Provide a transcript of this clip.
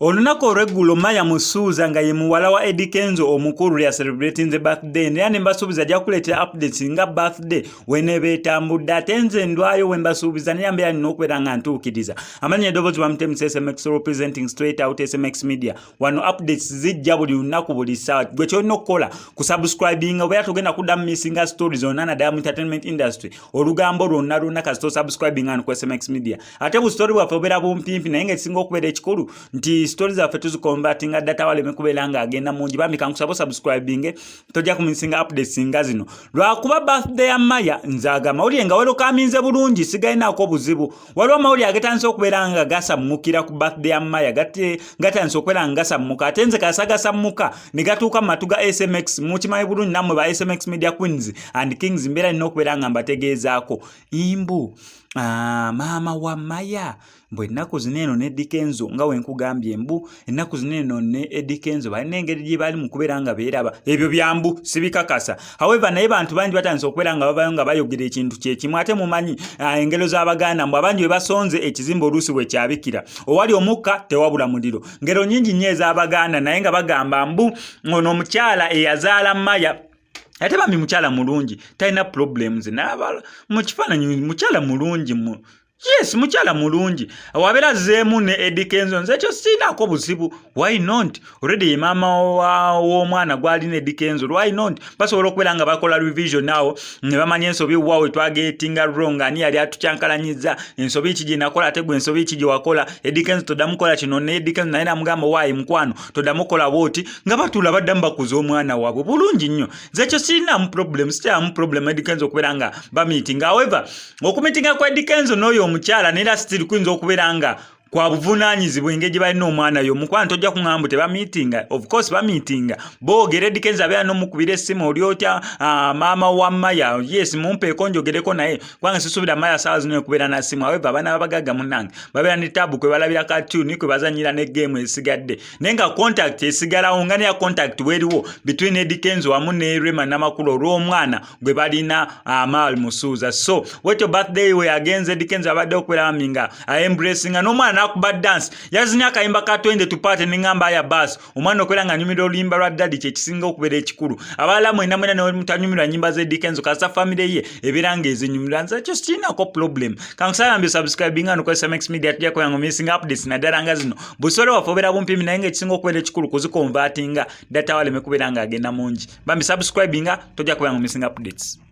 Olunaku olw'eggulo Maya Musuuza nga ye muwala wa Eddie Kenzo omukulu ya celebrating the birthday era ne mbasuubiza ajja kukuleetera updates nga birthday w'eneeba etambudde ate nze ndwayo we mbasuubiza naye mbeera nina okubeera nga ntuukiriza amanya eddoboozi bamutemisa SMX representing straight out SMX media wano updates zijja buli lunaku buli ssaawa gwe kyolina okukola kusubscribinga obeera togenda kuddamu missinga stories onna naddala mu entertainment industry olugambo lwonna kasita osubscribinga wano ku SMX media ate bu story bwaffe obeera bumpimpi naye ng'ekisinga okubeera ekikulu nti stories zaffe tuzikombatinga data waleme kubeera nga agenda mungi bambi kankusaba subscribing tojja kumisinga updates nga zino lwakuba birthday ya Maya nzaga mawulire nga welokaminze bulungi sigalinaako buzibu waliwo amawulire agetandise okubeera nga gasammukira ku birthday ya Maya gatandise okubeera nga gasammuka ate nze kasagasammuka ne gatuuka mu matu ga SMX mukimanyi bulungi nammwe ba SMX media queens and kings mbeera nina okubeera nga mbategeezaako imbu maama wa Maya mbwe ennaku zino eno ne Eddie Kenzo nga wenkugambye mbu ennaku zino eno ne Eddie Kenzo balina engeri gye bali mu kubeera nga beeraba ebyo byambu sibikakasa however naye bantu bangi batandise okubeera nga babayo nga bayogera ekintu kyekimu ate mumanyi engero z'Abaganda mbu abangi bwe basonze ekizimba oluusi bwe kyabikira owali omukka tewabula muliro ngero nyingi nnyo ez'Abaganda naye nga bagamba mbu ono omukyala eyazaala Maya ate bambi mukyala mulungi talina problems n'abala mu kifaananyi mukyala mulungi yes mukyala mulungi wabeera zeemu ne Eddie Kenzo nze ekyo sinaako buzibu why not already ye maama w'omwana gwalina Eddie Kenzo why not basobola okubeera nga bakola revision awo ne bamanya ensobi waawe twagetinga wrong ani yali atukyankalanyiza ensobi ki gye nakola ate gwe ensobi ki gye wakola Eddie Kenzo toddamu kola kino ne Eddie Kenzo naye namugamba waayi mukwano toddamu kola bwoti nga batuula baddamu bakuza omwana waabwe bulungi nnyo nze ekyo sirinamu problem sitiramu problem Eddie Kenzo okubeera nga bamiitinga however okumiitinga kwa Eddie Kenzo n'oyo omukyala nera still kuyinza okubeera nga kwa buvunaanyizibwa engeri gye balina omwana yo mukwano tojja kuŋŋamba tebamiitinga of course bamiitinga boogera Eddie Kenzo abeera n'omukubira essimu oli otya maama wa Maya yes mumpeeko njogereko naye kubanga sisuubira Maya saawa zino okubeera na ssimu awe abaana babagagga munnange babeera ne tabu kwe balabira cartoon kwe bazanyira ne game esigadde naye nga contact esigalawo nga neya contact weriwo between Eddie Kenzo wamu ne Rema Namakulu olw'omwana gwe balina Maya Musuuza so wetyo birthday we agenze Eddie Kenzo abadde okubeera maminga embracinga n'omwana akuba dance yazinya akayimba ka 20 tupate ningamba ya bus omwana okwera nga nyumira oluyimba lwa daddy kye kisinga okubeera ekikulu abalala mwena mwena ne mutanyumira nyimba ze Eddie Kenzo kasa family ye ebiranga ezinyumira nze kyo sinaako problem kankusaba mbi subscribing ano ku SMX media tujja kuyango missing updates na data nga zino busole wafobera bumpimi naye nga ekisinga okubeera ekikulu kuzikonvatinga data waleme kubeera nga agenda mungi bambi subscribing tojja kuyango missing updates